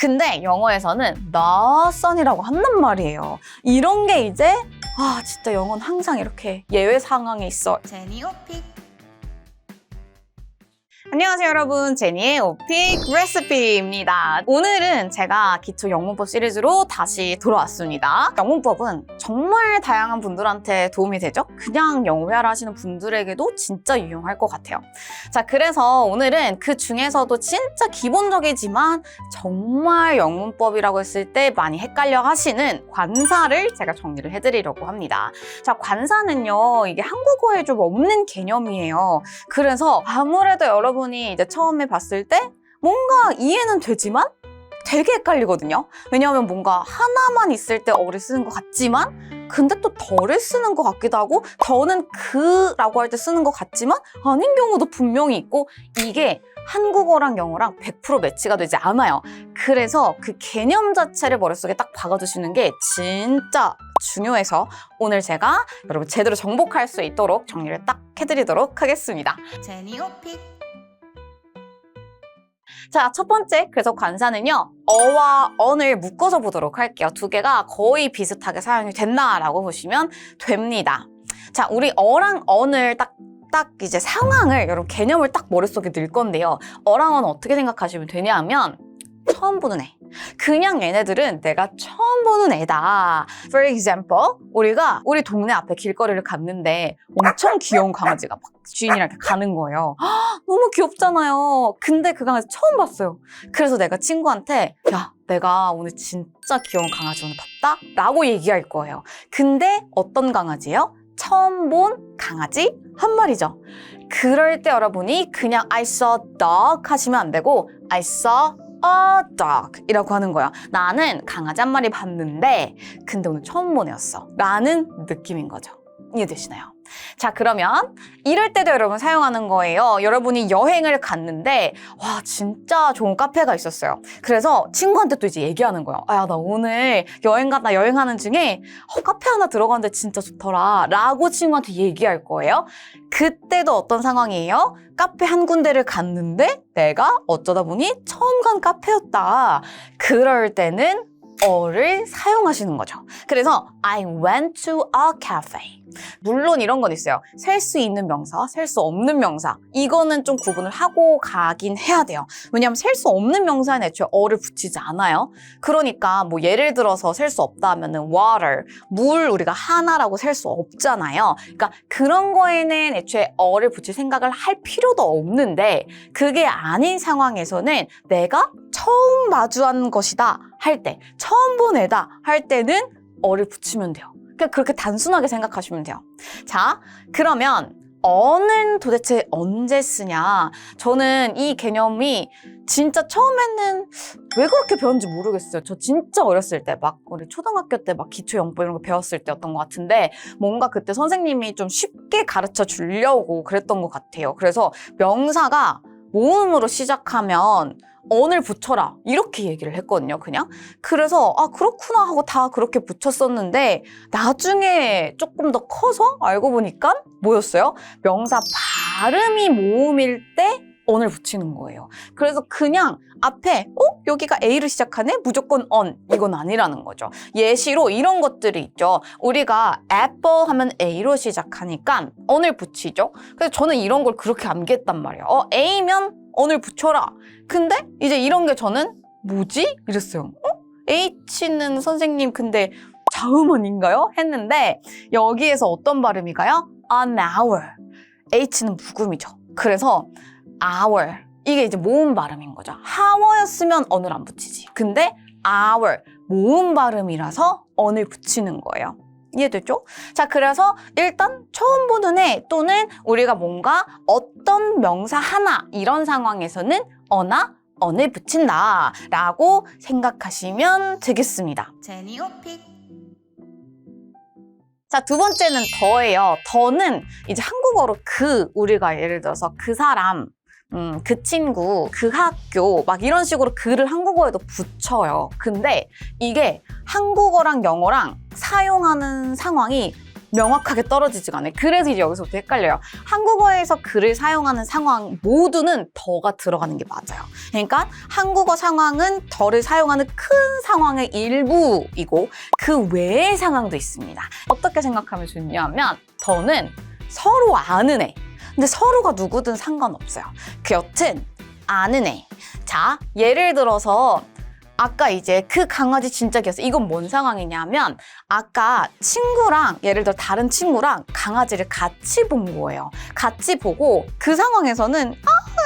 근데 영어에서는 낯선이라고 한단 말이에요. 이런 게 이제 진짜 영어는 항상 이렇게 예외 상황에 있어. 제니 오픽. 안녕하세요 여러분, 제니의 오픽 레시피입니다. 오늘은 제가 기초 영문법 시리즈로 다시 돌아왔습니다. 영문법은 정말 다양한 분들한테 도움이 되죠? 그냥 영어회화를 하시는 분들에게도 진짜 유용할 것 같아요. 자, 그래서 오늘은 그 중에서도 진짜 기본적이지만 정말 영문법이라고 했을 때 많이 헷갈려 하시는 관사를 제가 정리를 해드리려고 합니다. 자, 관사는요, 이게 한국어에 좀 없는 개념이에요. 그래서 아무래도 여러분이 이제 처음에 봤을 때 뭔가 이해는 되지만 되게 헷갈리거든요. 왜냐하면 뭔가 하나만 있을 때 어를 쓰는 것 같지만 근데 또 더를 쓰는 것 같기도 하고 더는 그라고 할 때 쓰는 것 같지만 아닌 경우도 분명히 있고 이게 한국어랑 영어랑 100% 매치가 되지 않아요. 그래서 그 개념 자체를 머릿속에 딱 박아두시는 게 진짜 중요해서 오늘 제가 여러분 제대로 정복할 수 있도록 정리를 딱 해드리도록 하겠습니다. 제니 오픽. 자, 첫 번째, 그래서 관사는요, 어와 언을 묶어서 보도록 할게요. 두 개가 거의 비슷하게 사용이 된다라고 보시면 됩니다. 자, 우리 어랑 언을 딱 이제 상황을, 여러분 개념을 딱 머릿속에 넣을 건데요. 어랑 언 어떻게 생각하시면 되냐면, 처음 보는 애. 그냥 얘네들은 내가 처음 보는 애다. For example, 우리가 우리 동네 앞에 길거리를 갔는데 엄청 귀여운 강아지가 막 주인이랑 이렇게 가는 거예요. 너무 귀엽잖아요. 근데 그 강아지 처음 봤어요. 그래서 내가 친구한테 야, 내가 오늘 진짜 귀여운 강아지 오늘 봤다? 라고 얘기할 거예요. 근데 어떤 강아지예요? 처음 본 강아지 한 마리죠. 그럴 때 여러분이 그냥 I saw dog 하시면 안 되고 I saw a dog 이라고 하는 거야. 나는 강아지 한 마리 봤는데 근데 오늘 처음 본 애였어 라는 느낌인 거죠. 이해되시나요? 자, 그러면 이럴 때도 여러분 사용하는 거예요. 여러분이 여행을 갔는데 와 진짜 좋은 카페가 있었어요. 그래서 친구한테 또 이제 얘기하는 거예요. 야, 나 오늘 나 여행하는 중에 카페 하나 들어갔는데 진짜 좋더라 라고 친구한테 얘기할 거예요. 그때도 어떤 상황이에요? 카페 한 군데를 갔는데 내가 어쩌다 보니 처음 간 카페였다. 그럴 때는 어를 사용하시는 거죠. 그래서 I went to a cafe. 물론 이런 건 있어요. 셀 수 있는 명사, 셀 수 없는 명사. 이거는 좀 구분을 하고 가긴 해야 돼요. 왜냐하면 셀 수 없는 명사에는 애초에 어를 붙이지 않아요. 그러니까 뭐 예를 들어서 셀 수 없다 하면은 water, 물 우리가 하나라고 셀 수 없잖아요. 그러니까 그런 거에는 애초에 어를 붙일 생각을 할 필요도 없는데 그게 아닌 상황에서는 내가 처음 마주한 것이다 할 때, 처음 본 애다 할 때는 어를 붙이면 돼요. 그냥 그렇게 단순하게 생각하시면 돼요. 자, 그러면 어는 도대체 언제 쓰냐? 저는 이 개념이 진짜 처음에는 왜 그렇게 배웠는지 모르겠어요. 저 진짜 어렸을 때 막 우리 초등학교 때 막 기초 영법 이런 거 배웠을 때였던 것 같은데 뭔가 그때 선생님이 좀 쉽게 가르쳐 주려고 그랬던 것 같아요. 그래서 명사가 모음으로 시작하면 언을 붙여라 이렇게 얘기를 했거든요. 그냥 그래서 그렇구나 하고 다 그렇게 붙였었는데 나중에 조금 더 커서 알고 보니까 뭐였어요? 명사 발음이 모음일 때 언을 붙이는 거예요. 그래서 그냥 앞에 여기가 A로 시작하네? 무조건 언 이건 아니라는 거죠. 예시로 이런 것들이 있죠. 우리가 apple 하면 A로 시작하니까 언을 붙이죠. 그래서 저는 이런 걸 그렇게 암기했단 말이에요. A면 언을 붙여라. 근데 이제 이런 게 저는 뭐지? 이랬어요. H는 선생님 근데 자음원인가요? 했는데 여기에서 어떤 발음이가요? an hour. H는 묵음이죠. 그래서 hour. 이게 이제 모음 발음인 거죠. hour였으면 언을 안 붙이지. 근데 hour. 모음 발음이라서 언을 붙이는 거예요. 이해됐죠? 자, 그래서 일단 처음 보는 애 또는 우리가 뭔가 어떤 명사 하나 이런 상황에서는 어나 언을 붙인다 라고 생각하시면 되겠습니다. 제니 오픽. 자, 두 번째는 더예요. 더는 이제 한국어로 우리가 예를 들어서 그 사람, 그 친구, 그 학교 막 이런 식으로 그를 한국어에도 붙여요. 근데 이게 한국어랑 영어랑 사용하는 상황이 명확하게 떨어지지가 않아요. 그래서 이제 여기서부터 헷갈려요. 한국어에서 그를 사용하는 상황 모두는 더가 들어가는 게 맞아요. 그러니까 한국어 상황은 더를 사용하는 큰 상황의 일부이고 그 외의 상황도 있습니다. 어떻게 생각하면 좋냐면 더는 서로 아는 애. 근데 서로가 누구든 상관없어요. 그 여튼 아는 애. 자, 예를 들어서 아까 이제 그 강아지 진짜 귀여웠어. 이건 뭔 상황이냐면 아까 친구랑 예를 들어 다른 친구랑 강아지를 같이 본 거예요. 같이 보고 그 상황에서는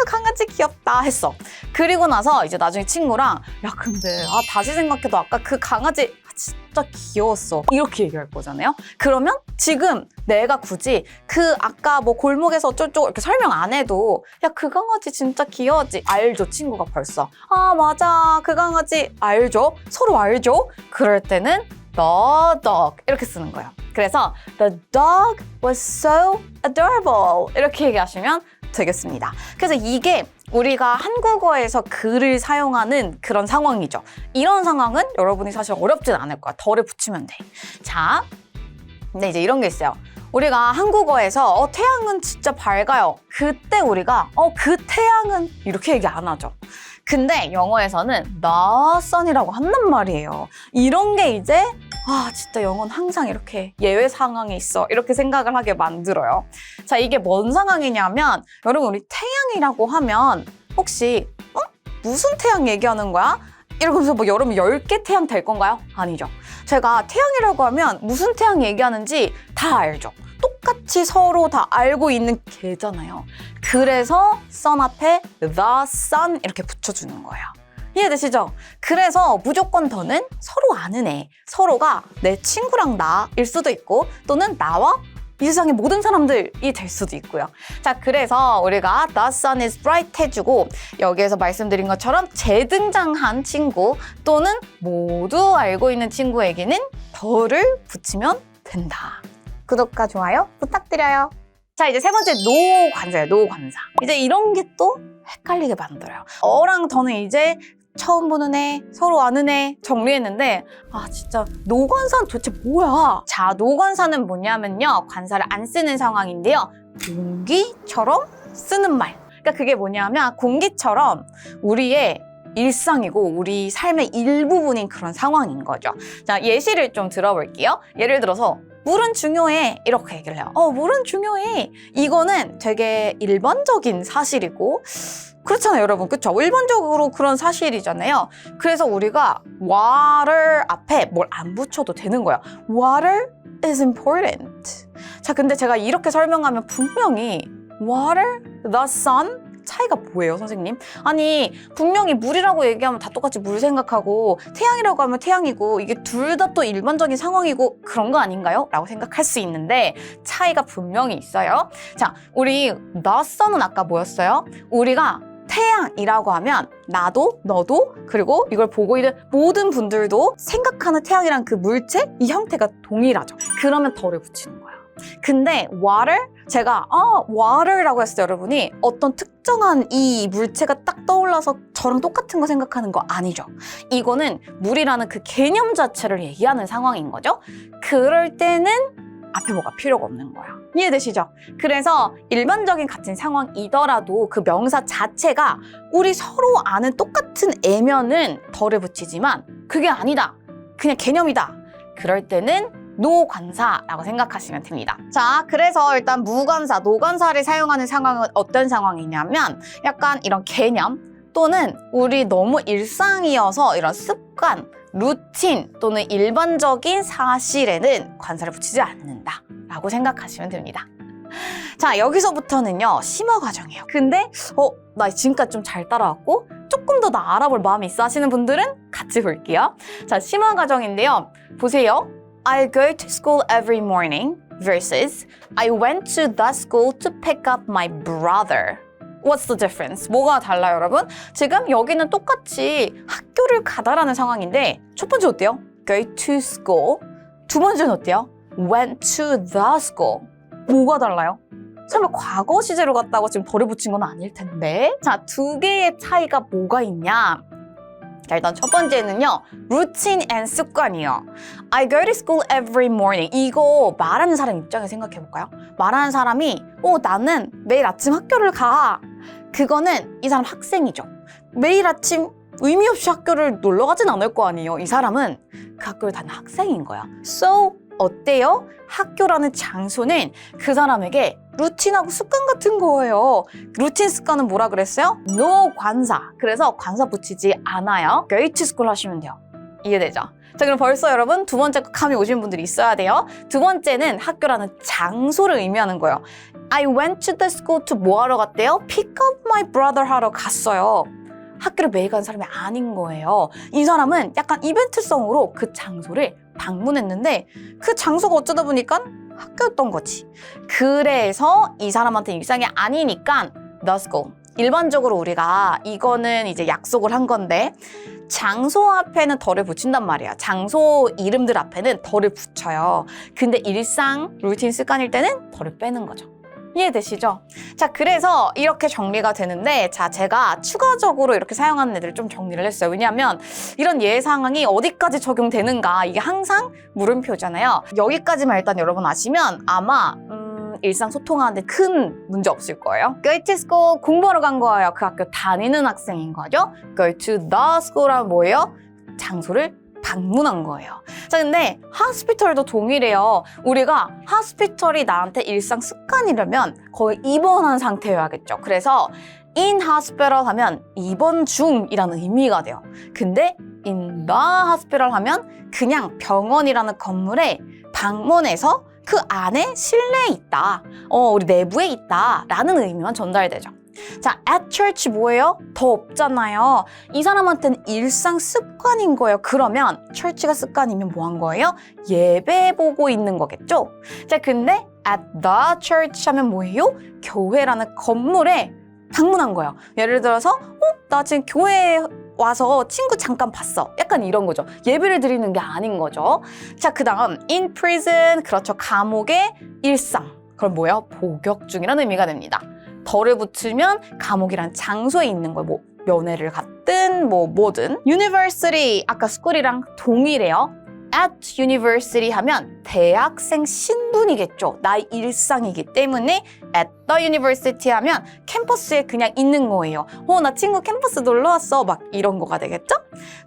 강아지 귀엽다 했어. 그리고 나서 이제 나중에 친구랑 야 근데 다시 생각해도 아까 그 강아지 진짜 귀여웠어. 이렇게 얘기할 거잖아요. 그러면 지금 내가 굳이 그 아까 뭐 골목에서 어쩌고 이렇게 설명 안 해도 야 그 강아지 진짜 귀여웠지. 알죠. 친구가 벌써. 맞아. 그 강아지 알죠. 서로 알죠. 그럴 때는 the dog 이렇게 쓰는 거예요. 그래서 the dog was so adorable 이렇게 얘기하시면 되겠습니다. 그래서 이게 우리가 한국어에서 그를 사용하는 그런 상황이죠. 이런 상황은 여러분이 사실 어렵진 않을 거야. 덜을 붙이면 돼. 자, 근데 이제 이런 게 있어요. 우리가 한국어에서 태양은 진짜 밝아요. 그때 우리가 그 태양은 이렇게 얘기 안 하죠. 근데 영어에서는 the sun이라고 한단 말이에요. 이런 게 이제 진짜 영어는 항상 이렇게 예외 상황이 있어. 이렇게 생각을 하게 만들어요. 자, 이게 뭔 상황이냐면 여러분 우리 태양이라고 하면 혹시 무슨 태양 얘기하는 거야? 이러면서 뭐 여러분 10개 태양 될 건가요? 아니죠. 제가 태양이라고 하면 무슨 태양 얘기하는지 다 알죠. 똑같이 서로 다 알고 있는 개잖아요. 그래서 sun 앞에 the sun 이렇게 붙여주는 거예요. 이해되시죠? 그래서 무조건 더는 서로 아는 애, 서로가 내 친구랑 나일 수도 있고 또는 나와 이 세상의 모든 사람들이 될 수도 있고요. 자, 그래서 우리가 the sun is bright 해주고 여기에서 말씀드린 것처럼 재등장한 친구 또는 모두 알고 있는 친구에게는 더를 붙이면 된다. 구독과 좋아요 부탁드려요. 자, 이제 세 번째 노관사예요. 노관사. 이제 이런 게 또 헷갈리게 만들어요. 어랑 더는 이제 처음 보는 애, 서로 아는 애 정리했는데 진짜 노관사는 도대체 뭐야? 자, 노관사는 뭐냐면요. 관사를 안 쓰는 상황인데요. 공기처럼 쓰는 말. 그러니까 그게 뭐냐면 공기처럼 우리의 일상이고 우리 삶의 일부분인 그런 상황인 거죠. 자, 예시를 좀 들어볼게요. 예를 들어서 물은 중요해 이렇게 얘기를 해요. 물은 중요해. 이거는 되게 일반적인 사실이고 그렇잖아요, 여러분. 그쵸? 일반적으로 그런 사실이잖아요. 그래서 우리가 water 앞에 뭘 안 붙여도 되는 거야. Water is important. 자, 근데 제가 이렇게 설명하면 분명히 water, the sun 차이가 뭐예요, 선생님? 아니, 분명히 물이라고 얘기하면 다 똑같이 물 생각하고 태양이라고 하면 태양이고 이게 둘 다 또 일반적인 상황이고 그런 거 아닌가요? 라고 생각할 수 있는데 차이가 분명히 있어요. 자, 우리 the sun은 아까 뭐였어요? 우리가 태양이라고 하면 나도 너도 그리고 이걸 보고 있는 모든 분들도 생각하는 태양이랑 그 물체 이 형태가 동일하죠. 그러면 덜을 붙이는 거예요. 근데 water 제가 water라고 했을 때 여러분이 어떤 특정한 이 물체가 딱 떠올라서 저랑 똑같은 거 생각하는 거 아니죠. 이거는 물이라는 그 개념 자체를 얘기하는 상황인 거죠. 그럴 때는 앞에 뭐가 필요가 없는 거야. 이해되시죠? 그래서 일반적인 같은 상황이더라도 그 명사 자체가 우리 서로 아는 똑같은 애면은 덜을 붙이지만 그게 아니다. 그냥 개념이다. 그럴 때는 노관사라고 생각하시면 됩니다. 자, 그래서 일단 무관사, 노관사를 사용하는 상황은 어떤 상황이냐면 약간 이런 개념 또는 우리 너무 일상이어서 이런 습관, 루틴 또는 일반적인 사실에는 관사를 붙이지 않는다 라고 생각하시면 됩니다. 자, 여기서부터는요 심화 과정이에요. 근데 나 지금까지 좀 잘 따라왔고 조금 더 나 알아볼 마음이 있어 하시는 분들은 같이 볼게요. 자, 심화 과정인데요. 보세요. I go to school every morning versus I went to the school to pick up my brother. What's the difference? 뭐가 달라요, 여러분? 지금 여기는 똑같이 학교를 가다라는 상황인데 첫 번째 어때요? Go to school. 두 번째는 어때요? Went to the school. 뭐가 달라요? 설마 과거 시제로 갔다고 지금 덜을 붙인 건 아닐 텐데. 자, 두 개의 차이가 뭐가 있냐? 자, 일단 첫 번째는요. routine and 습관이요. I go to school every morning. 이거 말하는 사람 입장에 생각해볼까요? 말하는 사람이 나는 매일 아침 학교를 가. 그거는 이 사람 학생이죠. 매일 아침 의미 없이 학교를 놀러 가진 않을 거 아니에요. 이 사람은 그 학교를 다니는 학생인 거야. So, 어때요? 학교라는 장소는 그 사람에게 루틴하고 습관 같은 거예요. 루틴 습관은 뭐라 그랬어요? No 관사. 그래서 관사 붙이지 않아요. Go to school 하시면 돼요. 이해되죠? 자, 그럼 벌써 여러분 두 번째 감이 오신 분들이 있어야 돼요. 두 번째는 학교라는 장소를 의미하는 거예요. I went to the school to 뭐 하러 갔대요? Pick up my brother 하러 갔어요. 학교를 매일 가는 사람이 아닌 거예요. 이 사람은 약간 이벤트성으로 그 장소를 방문했는데 그 장소가 어쩌다 보니까 학교였던 거지. 그래서 이 사람한테 일상이 아니니까 the school. 일반적으로 우리가 이거는 이제 약속을 한 건데 장소 앞에는 덜을 붙인단 말이야. 장소 이름들 앞에는 덜을 붙여요. 근데 일상, 루틴 습관일 때는 덜을 빼는 거죠. 이해되시죠? 자, 그래서 이렇게 정리가 되는데 자, 제가 추가적으로 이렇게 사용하는 애들을 좀 정리를 했어요. 왜냐하면 이런 예상항이 어디까지 적용되는가 이게 항상 물음표잖아요. 여기까지만 일단 여러분 아시면 아마 일상소통하는데 큰 문제 없을 거예요. Go to school, 공부하러 간 거예요. 그 학교 다니는 학생인 거죠. Go to the school은 뭐예요? 장소를 방문한 거예요. 자, 근데 hospital도 동일해요. 우리가 hospital이 나한테 일상 습관이라면 거의 입원한 상태여야겠죠. 그래서 in hospital 하면 입원 중이라는 의미가 돼요. 근데 in the hospital 하면 그냥 병원이라는 건물에 방문해서 그 안에 실내에 있다. 우리 내부에 있다. 라는 의미만 전달되죠. 자, at church 뭐예요? 더 없잖아요. 이 사람한테는 일상 습관인 거예요. 그러면 church가 습관이면 뭐 한 거예요? 예배 보고 있는 거겠죠? 자, 근데 at the church 하면 뭐예요? 교회라는 건물에 방문한 거예요. 예를 들어서 나 지금 교회에 와서 친구 잠깐 봤어. 약간 이런 거죠. 예배를 드리는 게 아닌 거죠. 자, 그 다음 in prison, 그렇죠. 감옥의 일상. 그럼 뭐예요? 복역 중이라는 의미가 됩니다. 덜을 붙이면 감옥이란 장소에 있는 거예요. 뭐 면회를 갔든 뭐든. university, 아까 school이랑 동일해요. at university 하면 대학생 신분이겠죠. 나의 일상이기 때문에 at the university 하면 캠퍼스에 그냥 있는 거예요. 나 친구 캠퍼스 놀러 왔어. 막 이런 거가 되겠죠?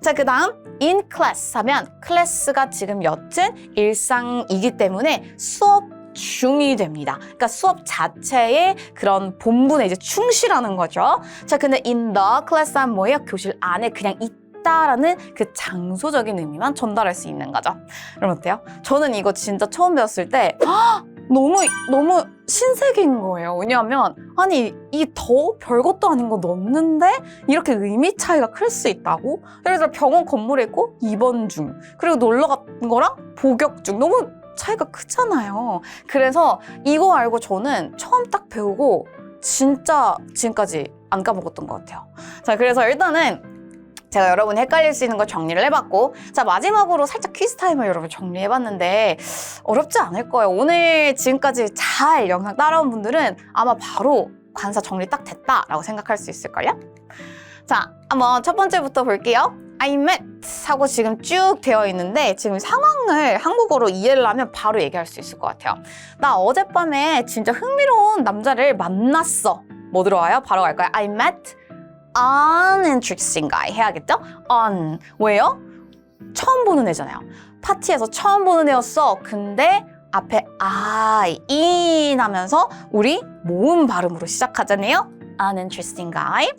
자, 그 다음 in class 하면 클래스가 지금 여튼 일상이기 때문에 수업 중이 됩니다. 그러니까 수업 자체의 그런 본분에 이제 충실하는 거죠. 자, 근데 in the class 하면 뭐예요? 교실 안에 그냥 있다라는 그 장소적인 의미만 전달할 수 있는 거죠. 그럼 어때요? 저는 이거 진짜 처음 배웠을 때 너무 신세계인 거예요. 왜냐하면 아니 이 더 별것도 아닌 거 넣었는데 이렇게 의미 차이가 클 수 있다고? 예를 들어 병원 건물에 있고 입원 중 그리고 놀러 간 거랑 복역 중 너무 차이가 크잖아요. 그래서 이거 알고 저는 처음 딱 배우고 진짜 지금까지 안 까먹었던 것 같아요. 자, 그래서 일단은 제가 여러분이 헷갈릴 수 있는 걸 정리를 해봤고 자, 마지막으로 살짝 퀴즈 타임을 여러분 정리해봤는데 어렵지 않을 거예요. 오늘 지금까지 잘 영상 따라온 분들은 아마 바로 관사 정리 딱 됐다라고 생각할 수 있을걸요? 자, 한번 첫 번째부터 볼게요. I met 하고 지금 쭉 되어 있는데 지금 상황을 한국어로 이해를 하면 바로 얘기할 수 있을 것 같아요. 나 어젯밤에 진짜 흥미로운 남자를 만났어. 뭐 들어와요? 바로 갈까요? I met an interesting guy 해야겠죠? an 왜요? 처음 보는 애잖아요. 파티에서 처음 보는 애였어. 근데 앞에 in 하면서 우리 모음 발음으로 시작하잖아요. An interesting guy.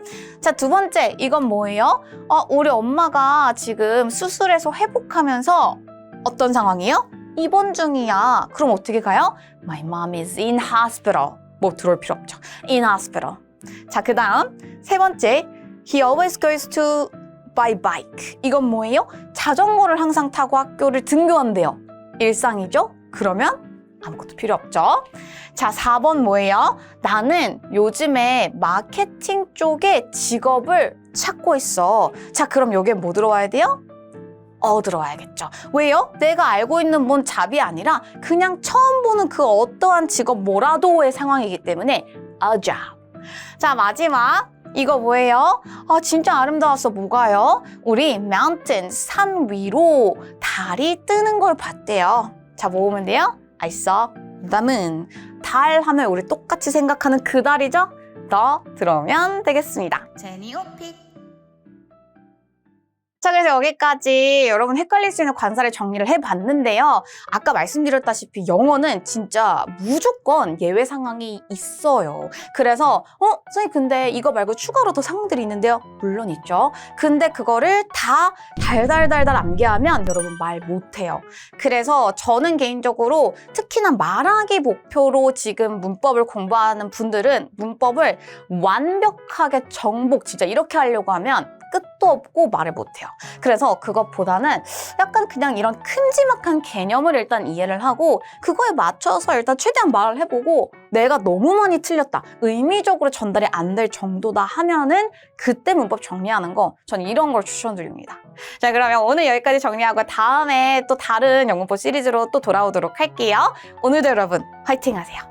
자, 두 번째, 이건 뭐예요? 우리 엄마가 지금 수술해서 회복하면서 어떤 상황이에요? 입원 중이야. 그럼 어떻게 가요? My mom is in hospital. 뭐 들어올 필요 없죠. In hospital. 자, 그 다음 세 번째, he always goes to by bike. 이건 뭐예요? 자전거를 항상 타고 학교를 등교한대요. 일상이죠? 그러면 아무것도 필요 없죠. 자, 4번 뭐예요? 나는 요즘에 마케팅 쪽에 직업을 찾고 있어. 자, 그럼 여기에 뭐 들어와야 돼요? 들어와야겠죠. 왜요? 내가 알고 있는 뭔 잡이 아니라 그냥 처음 보는 그 어떠한 직업 뭐라도의 상황이기 때문에 a job. 자, 마지막 이거 뭐예요? 진짜 아름다웠어. 뭐가요? 우리 mountain, 산 위로 달이 뜨는 걸 봤대요. 자, 모으면 돼요? I saw the moon. 달 하면 우리 똑같이 생각하는 그 달이죠? 더 들어오면 되겠습니다. 제니오픽. 자, 그래서 여기까지 여러분 헷갈릴 수 있는 관사를 정리를 해봤는데요. 아까 말씀드렸다시피 영어는 진짜 무조건 예외 상황이 있어요. 그래서 선생님 근데 이거 말고 추가로 더 상황들이 있는데요? 물론 있죠. 근데 그거를 다 달달달달 암기하면 여러분 말 못해요. 그래서 저는 개인적으로 특히나 말하기 목표로 지금 문법을 공부하는 분들은 문법을 완벽하게 정복 진짜 이렇게 하려고 하면 끝도 없고 말을 못해요. 그래서 그것보다는 약간 그냥 이런 큼지막한 개념을 일단 이해를 하고 그거에 맞춰서 일단 최대한 말을 해보고 내가 너무 많이 틀렸다, 의미적으로 전달이 안 될 정도다 하면은 그때 문법 정리하는 거 저는 이런 걸 추천드립니다. 자, 그러면 오늘 여기까지 정리하고 다음에 또 다른 영문법 시리즈로 또 돌아오도록 할게요. 오늘도 여러분 화이팅 하세요.